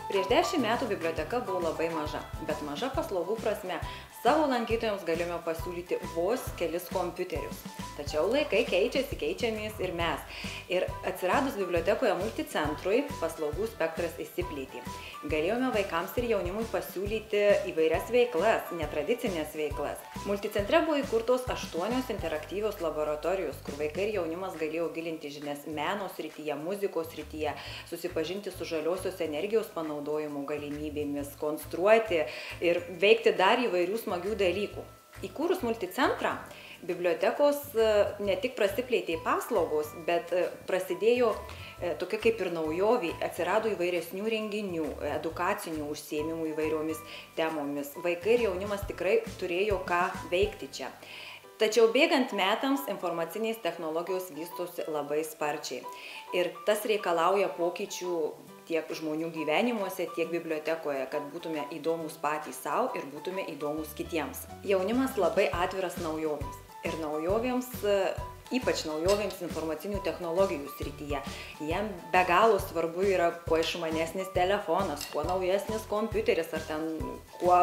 Prieš 10 metų biblioteka buvo labai maža, bet maža paslaugų prasme. Savo lankytojams galime pasiūlyti vos kelis kompiuterius. Tačiau laikai keičiasi, keičiamės ir mes. Ir atsiradus bibliotekoje multicentrui, paslaugų spektras išsiplėtė. Galėjome vaikams ir jaunimui pasiūlyti įvairias veiklas, netradicinės veiklas. Multicentre buvo įkurtos 8 interaktyvios laboratorijos, kur vaikai ir jaunimas galėjo gilinti žinias meno srityje, muzikos srityje, susipažinti su žaliosios energijos panaudojimo galimybėmis, konstruoti ir veikti dar įvairių smagių dalykų. Įkūrus multicentrą, bibliotekos ne tik prasiplėtė paslaugos, bet prasidėjo tokia kaip ir naujovė, atsirado įvairesnių renginių, edukacinių užsiėmimų įvairiomis temomis. Vaikai ir jaunimas tikrai turėjo ką veikti čia. Tačiau bėgant metams informacinės technologijos vystosi labai sparčiai. Ir tas reikalauja pokyčių tiek žmonių gyvenimuose, tiek bibliotekoje, kad būtume įdomus patys savo ir būtume įdomus kitiems. Jaunimas labai atviras naujovėms. Ir naujovėms, ypač naujovėms informacinių technologijų srityje. Jam be galo svarbu yra kuo išmanesnis telefonas, kuo naujesnis kompiuteris ar ten kuo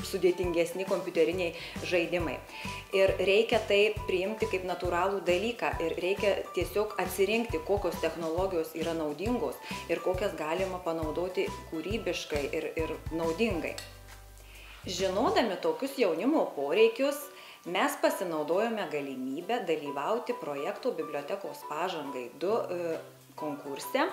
sudėtingesni kompiuteriniai žaidimai. Ir reikia tai priimti kaip natūralų dalyką ir reikia tiesiog atsirinkti, kokios technologijos yra naudingos ir kokias galima panaudoti kūrybiškai ir naudingai. Žinodami tokius jaunimo poreikius, mes pasinaudojome galimybę dalyvauti projekto Bibliotekos pažangai 2 konkurse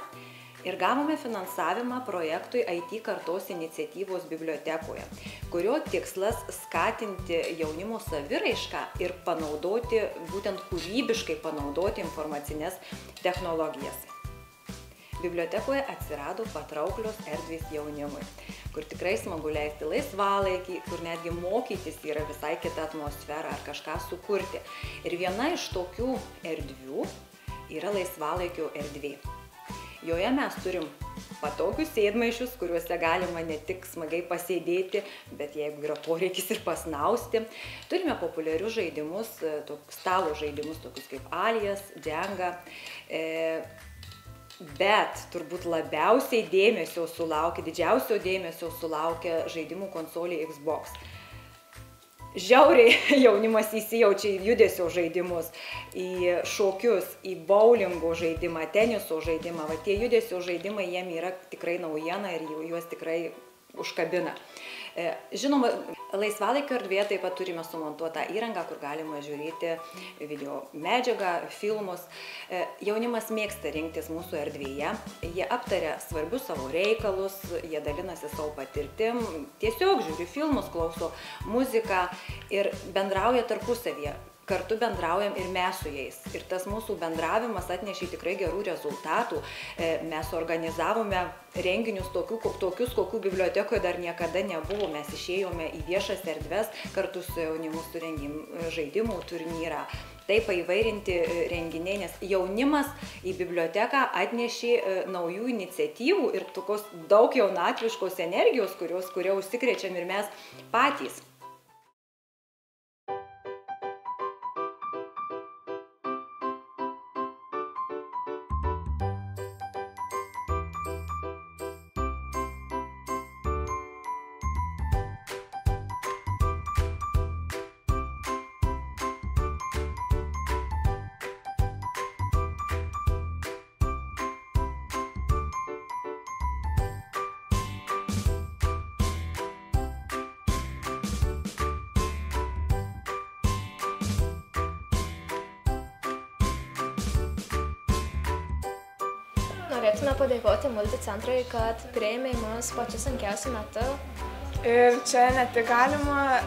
ir gavome finansavimą projektui IT kartos iniciatyvos bibliotekoje, kurio tikslas skatinti jaunimo saviraišką ir panaudoti, būtent kūrybiškai panaudoti informacinės technologijas. Bibliotekoje atsirado patrauklios erdvės jaunimui, kur tikrai smagu leisti laisvalaikį, kur netgi mokytis yra visai kita atmosfera ar kažką sukurti. Ir viena iš tokių erdvių yra laisvalaikio erdvė. Joje mes turim patogius sėdmaišius, kuriuose galima ne tik smagiai pasėdėti, bet jeigu yra poreikis ir pasnausti. Turime populiarius žaidimus, stalo žaidimus, tokius kaip Alias, Dženga. Bet turbūt labiausiai didžiausio dėmesio sulaukia žaidimų konsolė Xbox. Žiauriai jaunimas įsijaučia į judesio žaidimus, į šokius, į boulingo žaidimą, teniso žaidimą. Va, tie judesio žaidimai jiem yra tikrai naujiena ir juos tikrai užkabina. Žinoma, laisvalaikio erdvėje taip pat turime sumontuotą įrangą, kur galima žiūrėti video medžiagą, filmus. Jaunimas mėgsta rinktis mūsų erdvėje, jie aptaria svarbius savo reikalus, jie dalinasi savo patirtim, tiesiog žiūri filmus, klauso muziką ir bendrauja tarpusavyje. Kartu bendraujam ir mes su jais. Ir tas mūsų bendravimas atnešė tikrai gerų rezultatų. Mes organizavome renginius tokius, kokių bibliotekoje dar niekada nebuvo. Mes išėjome į viešas erdves, kartu su jaunimu surengėm žaidimų turnyrą. Taip paįvairinti renginiai, nes jaunimas į biblioteką atnešė naujų iniciatyvų ir tokios daug jaunatviškos energijos, kurie užsikrečiam ir mes patys. Norėtume padėkoti multicentrui, kad priėmė mus pačiu sunkiausiu metu. Ir čia ne tik galima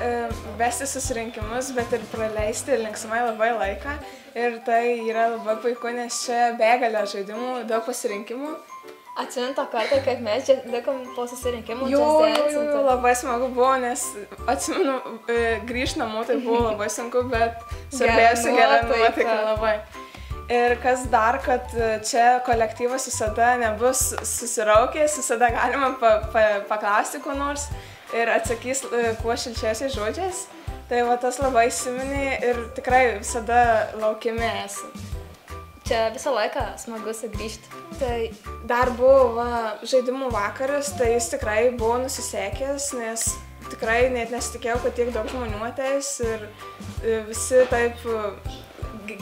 vesti susirinkimus, bet ir praleisti linksmai labai laiką. Ir tai yra labai puiku, nes čia begalė žaidimų, daug pasirinkimų. Atsimenu tą kartą, kad mes čia likom po susirinkimų. Jo, labai smagu buvo, nes atsimenu, grįžti namo tai buvo labai sunku, bet svarbiausia gera nuotaika labai. Ir kas dar, kad čia kolektyvas visada nebus susiraukęs, visada galima paklausti ko nors ir atsakys kuo šilčiausiais žodžiais. Tai va tas labai įsiminė ir tikrai visada laukiami esame. čia visą laiką smagu sugrįžti. Tai dar buvo žaidimų vakaras, tai jis tikrai buvo nusisekęs, nes tikrai net nesitikėjau, kad tiek daug žmonių ateis ir visi taip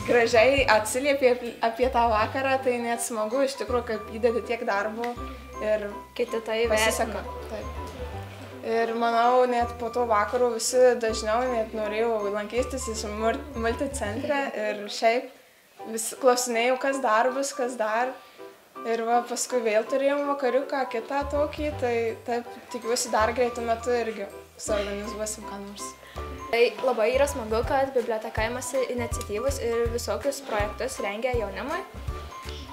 gražiai atsiliepė apie tą vakarą, tai net smagu iš tikrųjų, kad įdedi tiek darbo ir Kiti tai pasiseka. Taip. Ir manau, net po to vakaro visi dažniau net norėjau lankytis į multicentrą ir šiaip vis klausinėjau, kas dar bus, kas dar. Ir paskui vėl turėjom vakariuką kitą tokį, tai taip tikiuosi dar greitų metų irgi suorganizuosim ką nors. Tai labai yra smagu, kad biblioteka imasi iniciatyvos ir visokius projektus rengia jaunimui.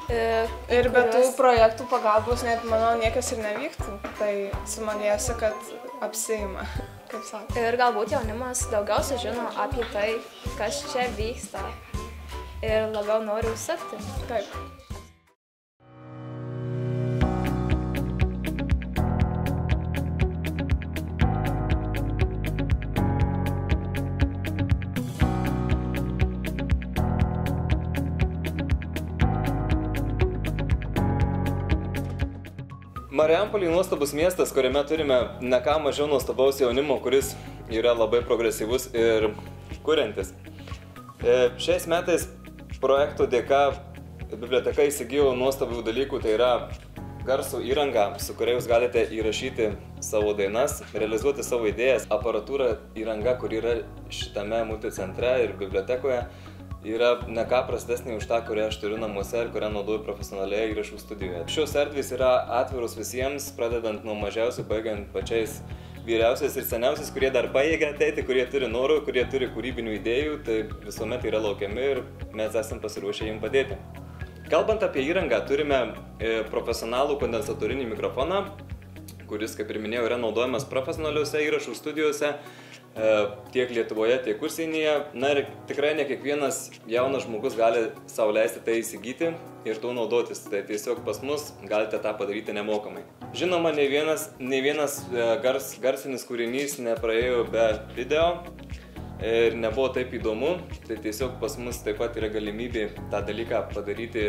Ir be tų projektų pagalbos net, manau, niekas ir nevyktų. Tai smagiausia, kad apsiima, kaip sako. Ir galbūt jaunimas daugiau sužino apie tai, kas čia vyksta. Ir labiau nori užsukti. Taip. Marijampolė nuostabus miestas, kuriame turime ne ką mažiau nuostabaus jaunimo, kuris yra labai progresyvus ir kuriantis. Šiais metais projekto dėka biblioteka įsigijo nuostabių dalykų, tai yra garso įranga, su kuria jūs galite įrašyti savo dainas, realizuoti savo idėjas. Aparatūra įranga, kur yra šitame multicentre ir bibliotekoje, yra ne ką prastesnė už tą, kurią aš turiu namuose ir kurią naudoju profesionalioje įrašų studijoje. Šios erdvės yra atviros visiems, pradedant nuo mažiausių, baigiant pačiais vyriausiais ir seniausiais, kurie dar pajėgia ateiti, kurie turi norų, kurie turi kūrybinių idėjų, tai visuomet yra laukiami ir mes esam pasiruošę jiems padėti. Kalbant apie įrangą, turime profesionalų kondensatorinį mikrofoną, kuris, kaip ir minėjau, yra naudojamas profesionaliuose įrašų studijose, tiek Lietuvoje, tiek užsienyje. Na ir tikrai ne kiekvienas jaunas žmogus gali sau leisti tai įsigyti ir tuo naudotis. Tai tiesiog pas mus galite tą padaryti nemokamai. Žinoma, nei vienas garsinis kūrinys nepraėjo be video ir nebuvo taip įdomu. Tai tiesiog pas mus taip pat yra galimybė tą dalyką padaryti,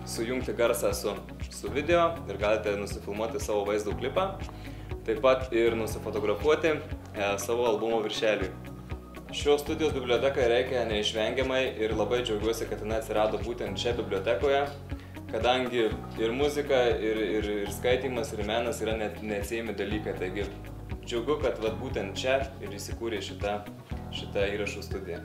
sujungti garsą su video ir galite nusifilmuoti savo vaizdo klipą. Taip pat ir nusifotografuoti savo albumo viršelį. Šios studijos bibliotekai reikia neišvengiamai ir labai džiaugiuosi, kad jinai atsirado būtent čia bibliotekoje, kadangi ir muzika, ir skaitymas, ir menas yra neatsiejami dalykai. Taigi džiaugiu, kad būtent čia ir įsikūrė šita įrašų studija.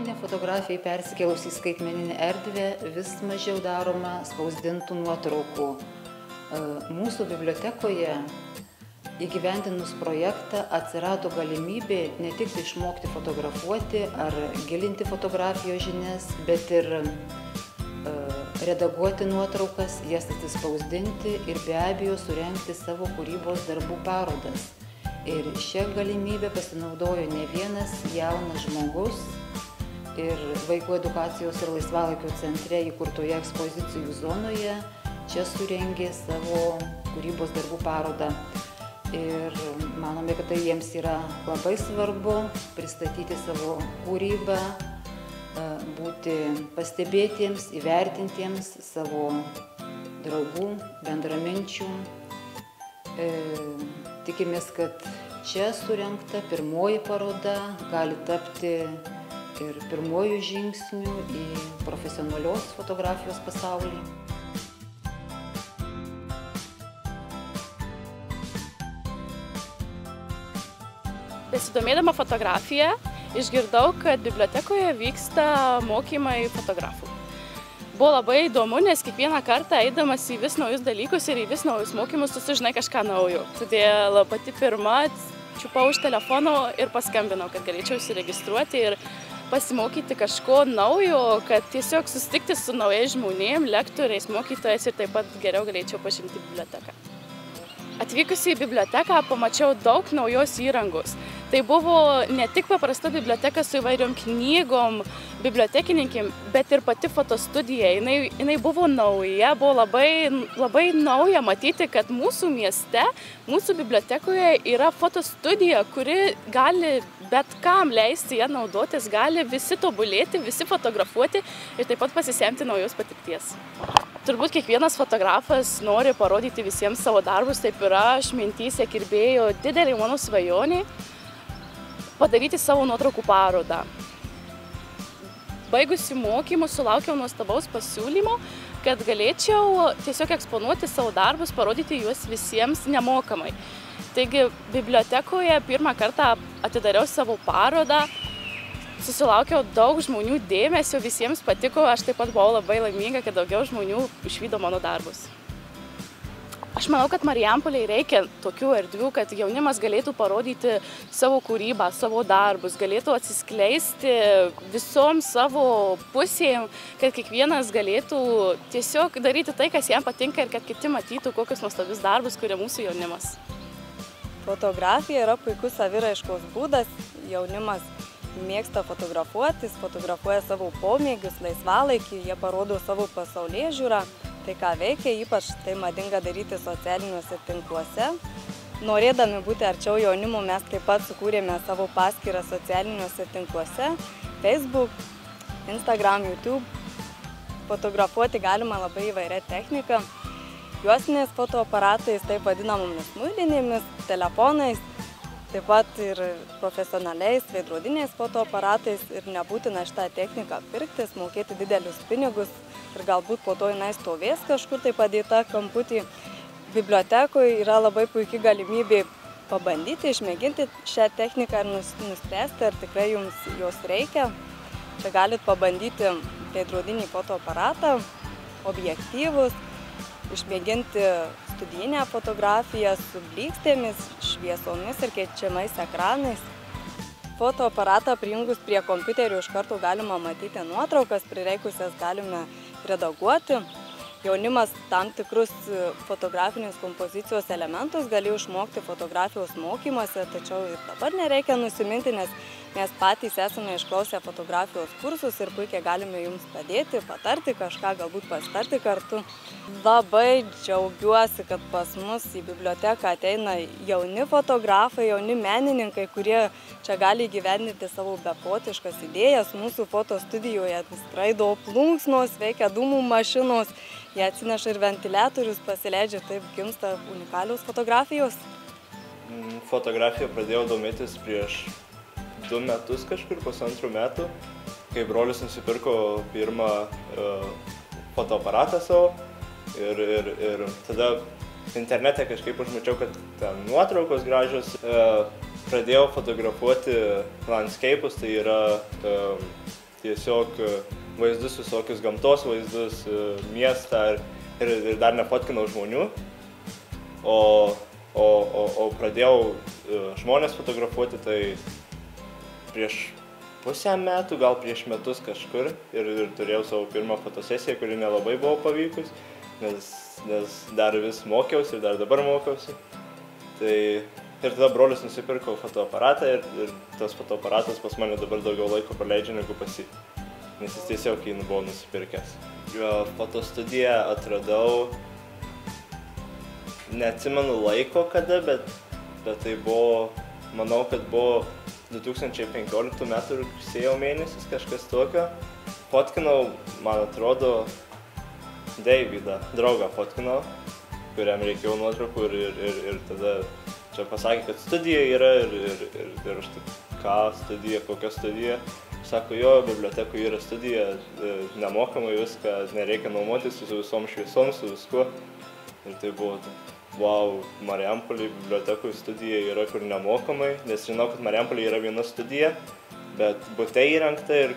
Šiandien fotografijai persikėlus į skaitmeninę erdvę vis mažiau daroma spausdintų nuotraukų. Mūsų bibliotekoje įgyvendinus projektą atsirado galimybė ne tik išmokti fotografuoti ar gilinti fotografijos žinias, bet ir redaguoti nuotraukas, jas atsispausdinti ir be abejo surengti savo kūrybos darbų parodas. Ir šią galimybę pasinaudojo ne vienas jaunas žmogus ir Vaikų edukacijos ir laisvalaikio centre įkurtoje ekspozicijų zonoje čia surengė savo kūrybos darbų parodą. Ir manome, kad tai jiems yra labai svarbu pristatyti savo kūrybą, būti pastebėtiems, įvertintiems savo draugų, bendraminčių. Tikimės, kad čia surengta pirmoji paroda gali tapti ir pirmojų žingsnių į profesionalios fotografijos pasaulį. Besidomėdama fotografiją, išgirdau, kad bibliotekoje vyksta mokymai fotografų. Buvo labai įdomu, nes kiekvieną kartą eidamas į vis naujus dalykus ir į vis naujus mokymus, tu sužinai kažką naujo. Todėl pati pirma čiupau už telefono ir paskambinau, kad galėčiau įsiregistruoti ir pasimokyti kažko naujo, kad tiesiog susitikti su naujais žmonėm, lektoriais, mokytojais ir taip pat geriau galėčiau pažinti biblioteką. Atvykusi į biblioteką pamačiau daug naujos įrangos. Tai buvo ne tik paprasta biblioteka su įvairiom knygom, bibliotekininkėm, bet ir pati fotostudija. Jinai buvo nauja, buvo labai nauja matyti, kad mūsų mieste, mūsų bibliotekoje yra fotostudija, kuri gali bet kam leisti ją naudotis, gali visi tobulėti, visi fotografuoti ir taip pat pasisemti naujos patirties. Turbūt kiekvienas fotografas nori parodyti visiems savo darbus, taip ir aš mintyse kirbėjo didelį mano svajonį padaryti savo nuotraukų parodą. Baigusi mokymus sulaukiau nuostabaus pasiūlymo, kad galėčiau tiesiog eksponuoti savo darbus, parodyti juos visiems nemokamai. Taigi bibliotekoje pirmą kartą atidariau savo parodą, susilaukiau daug žmonių dėmesio, visiems patiko, aš taip pat buvau labai laiminga, kad daugiau žmonių išvydo mano darbus. Aš manau, kad Marijampolei reikia tokių erdvių, kad jaunimas galėtų parodyti savo kūrybą, savo darbus, galėtų atsiskleisti visom savo pusėm, kad kiekvienas galėtų tiesiog daryti tai, kas jam patinka ir kad kiti matytų, kokius nuostabius darbus kuria mūsų jaunimas. Fotografija yra puikus saviraiškos būdas, jaunimas mėgsta fotografuotis, fotografuoja savo pomėgius, laisvalaikį, jie parodo savo pasaulėžiūrą, tai ką veikia, ypač tai madinga daryti socialiniuose tinkluose. Norėdami būti arčiau jaunimo, mes taip pat sukūrėme savo paskyrą socialiniuose tinkluose, Facebook, Instagram, YouTube. Fotografuoti galima labai įvairia technika, juostiniais fotoaparatais, taip vadinamomis muilinėmis, telefonais, taip pat ir profesionaliais veidrodiniais fotoaparatais ir nebūtina šitą techniką pirktis, mokėti didelius pinigus ir galbūt po to jinai stovės kažkur tai padėta kamputį. Bibliotekoje yra labai puikia galimybė pabandyti, išmėginti šią techniką ir nuspręsti, ar tikrai jums jos reikia. Čia galit pabandyti veidrodinį fotoaparatą, objektyvus, išmėginti studijinę fotografiją su blykstėmis, šviesomis ir keičiamais ekranais. Fotoaparatą prijungus prie kompiuterio iš karto galima matyti nuotraukas, prireikusias galime redaguoti. Jaunimas tam tikrus fotografinės kompozicijos elementus galėjo išmokti fotografijos mokymuose, tačiau ir dabar nereikia nusiminti, nes mes patys esame išklausę fotografijos kursus ir puikiai galime jums padėti, patarti kažką, galbūt pasitarti kartu. Labai džiaugiuosi, kad pas mus į biblioteką ateina jauni fotografai, jauni menininkai, kurie čia gali įgyvendinti savo beprotiškas idėjas. Mūsų fotostudijoje skraido plunksnos, veikia dūmų mašinos, jie atsineša ir ventiliatorius, pasileidžia, taip gimsta unikalios fotografijos. Fotografiją pradėjau domėtis prieš 2 metus kažkur, 1,5 metų, kai brolis nusipirko pirmą fotoaparatą savo ir tada internete kažkaip užmačiau, kad ten nuotraukos gražios. Pradėjau fotografuoti landscape'us, tai yra tiesiog vaizdus, visokius gamtos vaizdus, miestą ir dar nefotkinau žmonių. O pradėjau žmonės fotografuoti, tai prieš pusę metų, gal prieš metus kažkur ir turėjau savo pirmą fotosesiją, kuri nelabai buvo pavykus, nes dar vis mokiausi ir dar dabar mokiausi. Ir tada brolis nusipirko fotoaparatą ir tas fotoaparatas pas mane dabar daugiau laiko praleidžia negu pas jį, nes jis tiesiog jį buvo nusipirkęs. Fotostudiją atradau, neatsimenu laiko kada, bet tai buvo, manau, kad buvo 2015 metų rugsėjo mėnesis, kažkas tokio. Fotkinau, man atrodo, Deividą, draugą fotkinau, kuriam reikėjo nuotraukų ir tada čia pasakė, kad studija yra ir aš taip, ką studija, kokia studija. Sako, jo, bibliotekoje yra studija, nemokamai viską, nereikia nuomotis su visom šviesom, su viskuo. Ir tai buvo wow, Marijampolėje bibliotekų studija yra kur nemokamai, nes žinau, kad Marijampolėje yra viena studija, bet bute įrengta ir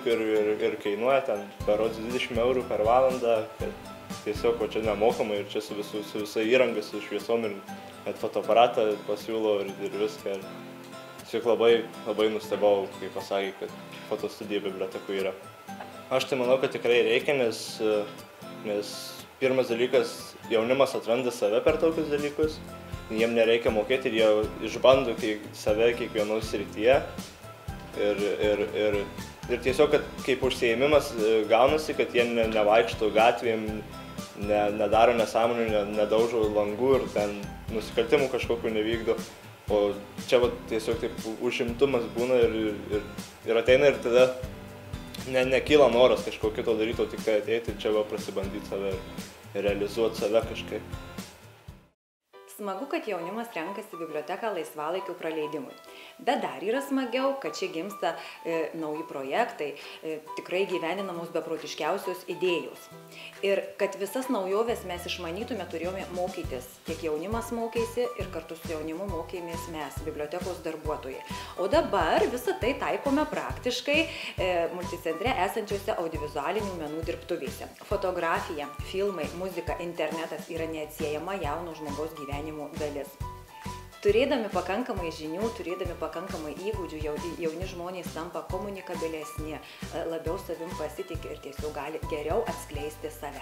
kainuoja ten berods 20 eurų per valandą, kad tiesiog čia nemokamai ir čia su visa įranga, su šviesom ir net fotoaparatą pasiūlo ir viską. Tiesiog labai nustebau, kai pasakė, kad fotostudija bibliotekų yra. Aš tai manau, kad tikrai reikia, nes pirmas dalykas, jaunimas atranda save per tokius dalykus, jiem nereikia mokėti ir jie išbando save kiekvienoje srityje. Ir tiesiog, kad kaip užsiėmimas gaunasi, kad jie nevaikšto gatvėm, nedaro nesąmonių, nedaužo langų ir ten nusikaltimų kažkokių nevykdo. O čia tiesiog taip užimtumas būna ir ateina ir tada nekyla noras kažko kito daryti, o tik tai ateiti ir čia prasibandyti save ir realizuoti save kažkaip. Smagu, kad jaunimas renkasi biblioteką laisvalaikių praleidimui. Bet dar yra smagiau, kad čia gimsta nauji projektai, tikrai gyveninamos beprotiškiausios idėjos. Ir kad visas naujoves mes išmanytume, turėjome mokytis. Tiek jaunimas mokėsi ir kartu su jaunimu mokėmės mes, bibliotekos darbuotojai. O dabar visą tai taikome praktiškai multicentre esančiose audiovizualinių menų dirbtuvėse. Fotografija, filmai, muzika, internetas yra neatsiejama jauno žmogaus gyvenimo dalis. Turėdami pakankamai žinių, turėdami pakankamai įgūdžių, jauni žmonės tampa komunikabilesni, labiau savim pasitiki ir tiesiog gali geriau atskleisti save.